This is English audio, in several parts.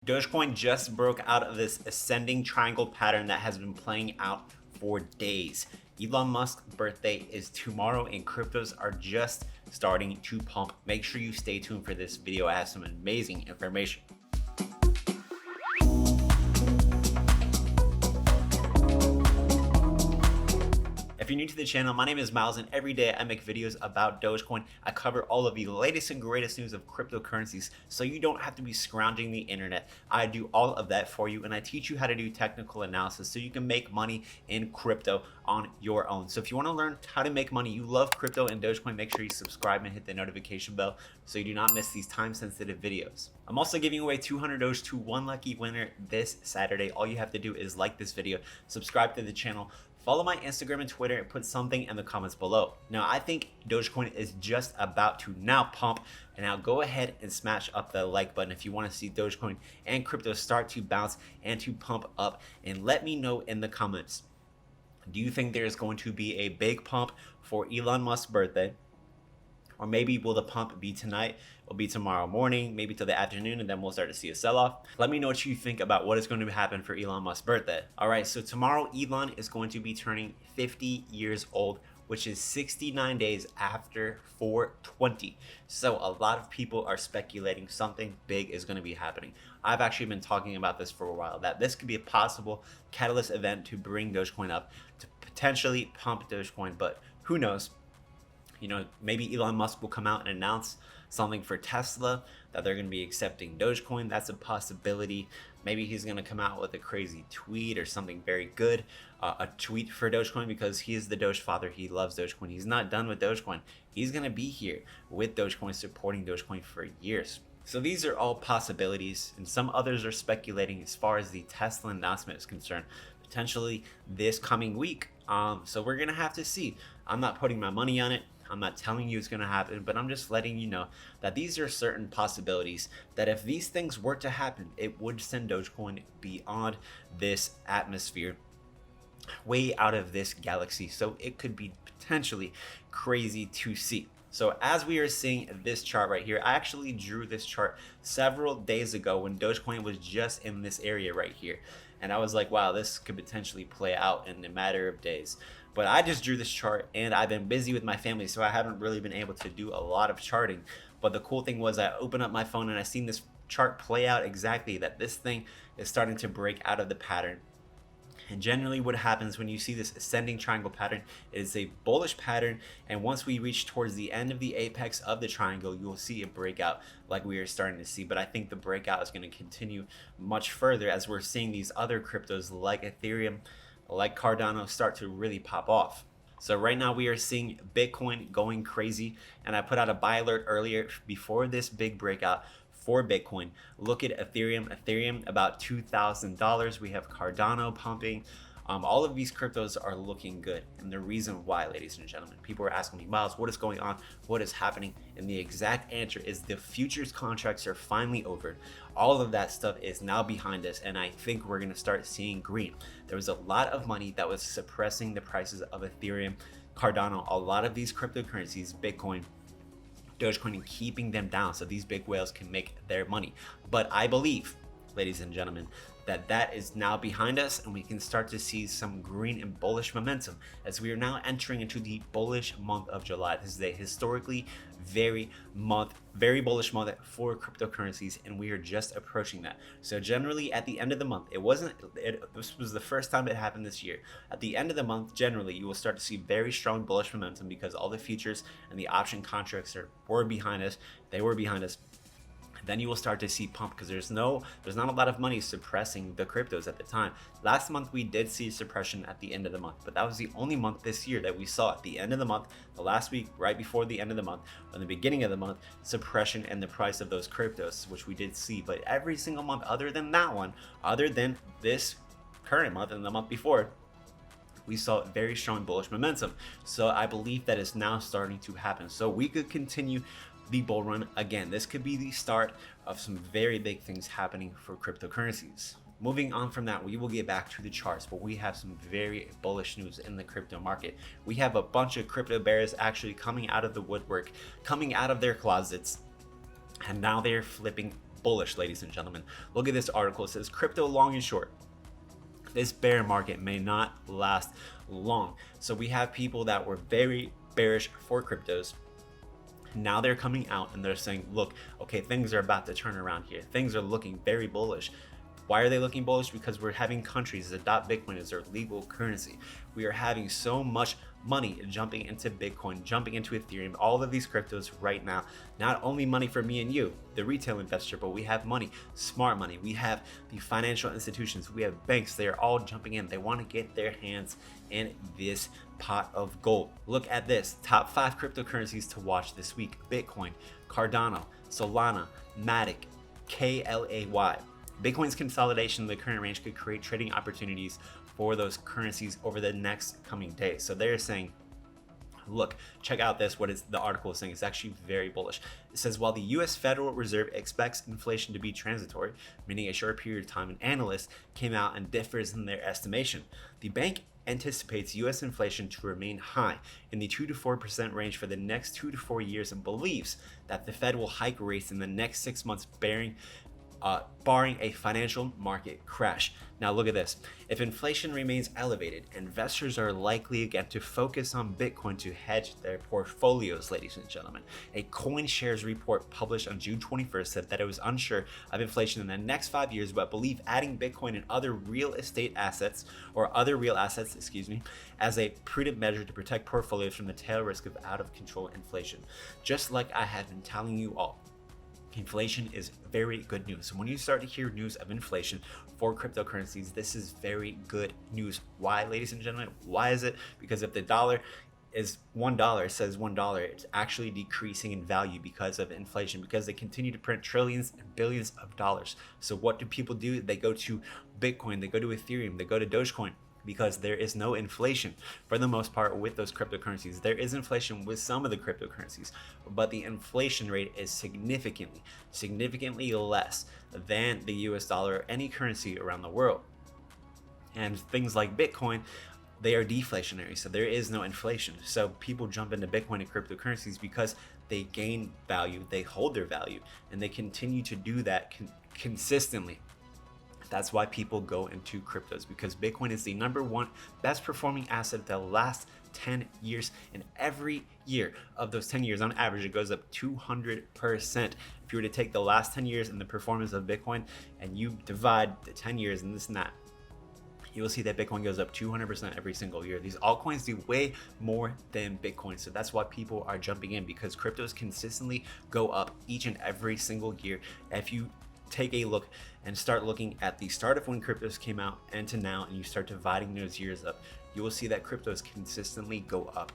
Dogecoin just broke out of this ascending triangle pattern that has been playing out for days. Elon Musk's birthday is tomorrow and cryptos are just starting to pump. Make sure you stay tuned for this video. I have some amazing information. If you're new to the channel, my name is Myles, and every day I make videos about Dogecoin. I cover all of the latest and greatest news of cryptocurrencies, so you don't have to be scrounging the internet. I do all of that for you, and I teach you how to do technical analysis so you can make money in crypto on your own. So if you want to learn how to make money, you love crypto and Dogecoin, make sure you subscribe and hit the notification bell so you do not miss these time-sensitive videos. I'm also giving away 200 Doge to one lucky winner this Saturday. All you have to do is like this video, subscribe to the channel, follow my Instagram and Twitter, and put something in the comments below. Now, I think Dogecoin is just about to now pump, and now go ahead and smash up the like button if you want to see Dogecoin and crypto start to bounce and to pump up, and let me know in the comments. Do you think there's going to be a big pump for Elon Musk's birthday? Or maybe will the pump be tonight? It'll be tomorrow morning, maybe till the afternoon, and then we'll start to see a sell-off. Let me know what you think about what is going to happen for Elon Musk's birthday. All right, so tomorrow Elon is going to be turning 50 years old, which is 69 days after 420. So a lot of people are speculating something big is going to be happening. I've actually been talking about this for a while, that this could be a possible catalyst event to bring Dogecoin up, to potentially pump Dogecoin, but who knows? You know, maybe Elon Musk will come out and announce something for Tesla, that they're going to be accepting Dogecoin. That's a possibility. Maybe he's going to come out with a crazy tweet or something very good, a tweet for Dogecoin, because he is the Doge father. He loves Dogecoin. He's not done with Dogecoin. He's going to be here with Dogecoin, supporting Dogecoin for years. So these are all possibilities, and some others are speculating as far as the Tesla announcement is concerned, potentially this coming week. So we're going to have to see. I'm not putting my money on it. I'm not telling you it's going to happen, but I'm just letting you know that these are certain possibilities that if these things were to happen, it would send Dogecoin beyond this atmosphere, way out of this galaxy. So it could be potentially crazy to see. So as we are seeing this chart right here, I actually drew this chart several days ago when Dogecoin was just in this area right here. And I was like, wow, this could potentially play out in a matter of days. But I just drew this chart, and I've been busy with my family, so I haven't really been able to do a lot of charting. But the cool thing was I opened up my phone and I seen this chart play out exactly, that this thing is starting to break out of the pattern. And generally what happens when you see this ascending triangle pattern is a bullish pattern, and once we reach towards the end of the apex of the triangle, you will see a breakout like we are starting to see. But I think the breakout is going to continue much further as we're seeing these other cryptos like Ethereum, like Cardano start to really pop off. So right now we are seeing Bitcoin going crazy, and I put out a buy alert earlier before this big breakout for Bitcoin. Look at Ethereum about $2,000. We have Cardano pumping. All of these cryptos are looking good, and the reason why, ladies and gentlemen, people are asking me, Myles, what is going on? What is happening? And the exact answer is the futures contracts are finally over. All of that stuff is now behind us, and I think we're going to start seeing green. There was a lot of money that was suppressing the prices of Ethereum, Cardano, a lot of these cryptocurrencies, Bitcoin, Dogecoin, and keeping them down so these big whales can make their money. But I believe, ladies and gentlemen, that is now behind us, and we can start to see some green and bullish momentum as we are now entering into the bullish month of July. This is a historically very bullish month for cryptocurrencies, and we are just approaching that. So generally at the end of the month, this was the first time it happened this year. At the end of the month, generally you will start to see very strong bullish momentum because all the futures and the option contracts were behind us. They were behind us. Then you will start to see pump because there's not a lot of money suppressing the cryptos at the time. Last month we did see suppression at the end of the month, but that was the only month this year that we saw at the end of the month, the last week right before the end of the month, or the beginning of the month, suppression in the price of those cryptos, which we did see. But every single month other than that one, other than this current month and the month before, we saw very strong bullish momentum. So I believe that is now starting to happen. So we could continue the bull run again. This could be the start of some very big things happening for cryptocurrencies. Moving on from that, we will get back to the charts, but we have some very bullish news in the crypto market. We have a bunch of crypto bears actually coming out of the woodwork, coming out of their closets, and now they're flipping bullish, ladies and gentlemen. Look at this article. It says crypto long and short. This bear market may not last long. So we have people that were very bearish for cryptos. Now they're coming out and they're saying, look, okay, things are about to turn around here. Things are looking very bullish. Why are they looking bullish? Because we're having countries adopt Bitcoin as their legal currency. We are having so much money jumping into Bitcoin, jumping into Ethereum, all of these cryptos right now. Not only money for me and you, the retail investor, but we have money, smart money. We have the financial institutions, we have banks. They are all jumping in. They want to get their hands in this pot of gold. Look at this. Top 5 cryptocurrencies to watch this week: Bitcoin, Cardano, Solana, Matic, KLAY. Bitcoin's consolidation in the current range could create trading opportunities for those currencies over the next coming days. So they're saying, look, check out this. What is the article is saying? It's actually very bullish. It says, while the US Federal Reserve expects inflation to be transitory, meaning a short period of time, an analyst came out and differs in their estimation. The bank anticipates US inflation to remain high in the 2 to 4% range for the next 2 to 4 years and believes that the Fed will hike rates in the next 6 months, barring a financial market crash. Now look at this. If inflation remains elevated, investors are likely again to focus on Bitcoin to hedge their portfolios, ladies and gentlemen. A CoinShares report published on June 21st said that it was unsure of inflation in the next 5 years, but believe adding Bitcoin and other real assets, as a prudent measure to protect portfolios from the tail risk of out of control inflation. Just like I have been telling you all, inflation is very good news. So when you start to hear news of inflation for cryptocurrencies, this is very good news. Why, ladies and gentlemen? Why is it? Because if the dollar is $1, it says $1, it's actually decreasing in value because of inflation, because they continue to print trillions and billions of dollars. So what do people do? They go to Bitcoin, they go to Ethereum, they go to Dogecoin, because there is no inflation for the most part with those cryptocurrencies. There is inflation with some of the cryptocurrencies, but the inflation rate is significantly less than the US dollar or any currency around the world. And things like Bitcoin, they are deflationary, so there is no inflation. So people jump into Bitcoin and cryptocurrencies because they gain value, they hold their value, and they continue to do that consistently. That's why people go into cryptos, because Bitcoin is the #1 best performing asset the last 10 years. And every year of those 10 years, on average, it goes up 200%. If you were to take the last 10 years and the performance of Bitcoin and you divide the 10 years and this and that, you will see that Bitcoin goes up 200% every single year. These altcoins do way more than Bitcoin. So that's why people are jumping in, because cryptos consistently go up each and every single year. If you take a look and start looking at the start of when cryptos came out and to now, and you start dividing those years up, you will see that cryptos consistently go up.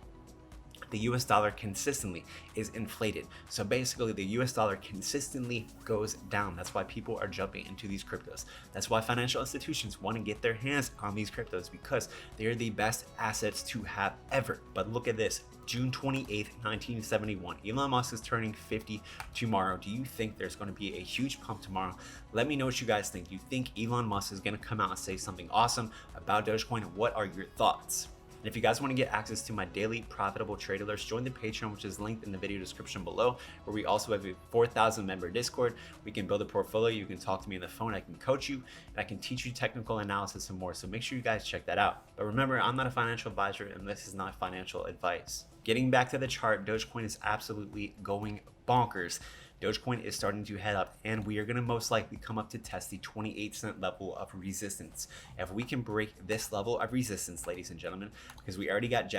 The US dollar consistently is inflated. So basically the US dollar consistently goes down. That's why people are jumping into these cryptos. That's why financial institutions want to get their hands on these cryptos, because they're the best assets to have ever. But look at this. June 28th, 1971. Elon Musk is turning 50 tomorrow. Do you think there's going to be a huge pump tomorrow? Let me know what you guys think. Do you think Elon Musk is going to come out and say something awesome about Dogecoin? What are your thoughts? And if you guys want to get access to my daily profitable trade alerts, join the Patreon, which is linked in the video description below, where we also have a 4,000 member Discord. We can build a portfolio. You can talk to me on the phone. I can coach you, and I can teach you technical analysis and more. So make sure you guys check that out. But remember, I'm not a financial advisor, and this is not financial advice. Getting back to the chart, Dogecoin is absolutely going bonkers. Dogecoin is starting to head up, and we are going to most likely come up to test the 28-cent level of resistance. If we can break this level of resistance, ladies and gentlemen, because we already got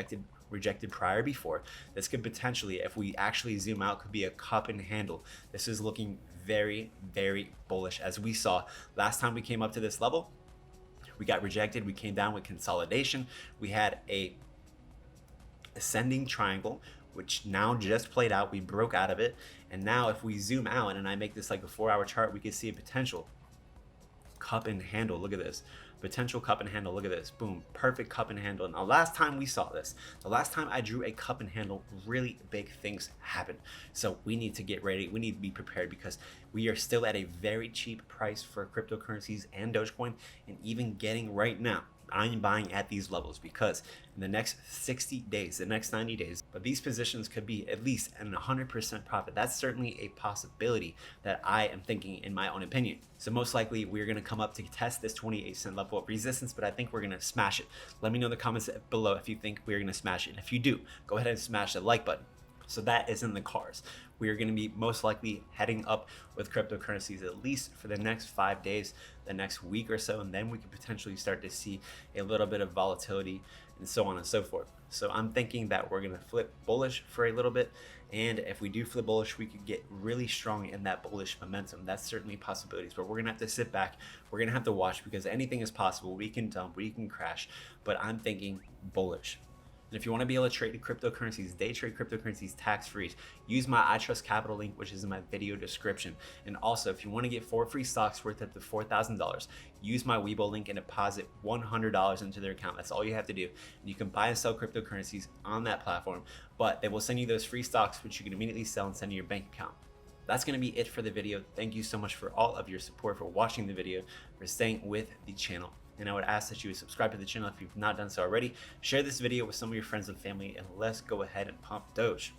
rejected prior before, this could potentially, if we actually zoom out, could be a cup and handle. This is looking very, very bullish. As we saw last time we came up to this level, we got rejected. We came down with consolidation. We had a ascending triangle, which now just played out. We broke out of it, and now if we zoom out and I make this like a 4-hour chart, we can see a potential cup and handle. Look at this potential cup and handle. Look at this, boom, perfect cup and handle. Now last time we saw this, the last time I drew a cup and handle, really big things happened. So we need to get ready, we need to be prepared, because we are still at a very cheap price for cryptocurrencies and Dogecoin. And even getting right now, I'm buying at these levels because in the next 60 days, the next 90 days, but these positions could be at least an 100% profit. That's certainly a possibility that I am thinking in my own opinion. So most likely we're going to come up to test this 28-cent level of resistance, but I think we're going to smash it. Let me know in the comments below if you think we're going to smash it. And if you do, go ahead and smash the like button. So that is in the cards. We are going to be most likely heading up with cryptocurrencies at least for the next 5 days, the next week or so, and then we could potentially start to see a little bit of volatility and so on and so forth. So I'm thinking that we're going to flip bullish for a little bit, and if we do flip bullish, we could get really strong in that bullish momentum. That's certainly possibilities, but we're going to have to sit back. We're going to have to watch because anything is possible. We can dump, we can crash, but I'm thinking bullish. And if you want to be able to trade cryptocurrencies, day trade cryptocurrencies tax-free, use my I Trust Capital link, which is in my video description. And also, if you want to get 4 free stocks worth up to $4,000, use my WEBULL link and deposit $100 into their account. That's all you have to do. And you can buy and sell cryptocurrencies on that platform, but they will send you those free stocks, which you can immediately sell and send to your bank account. That's going to be it for the video. Thank you so much for all of your support, for watching the video, for staying with the channel. And I would ask that you would subscribe to the channel if you've not done so already. Share this video with some of your friends and family, and let's go ahead and pump Doge.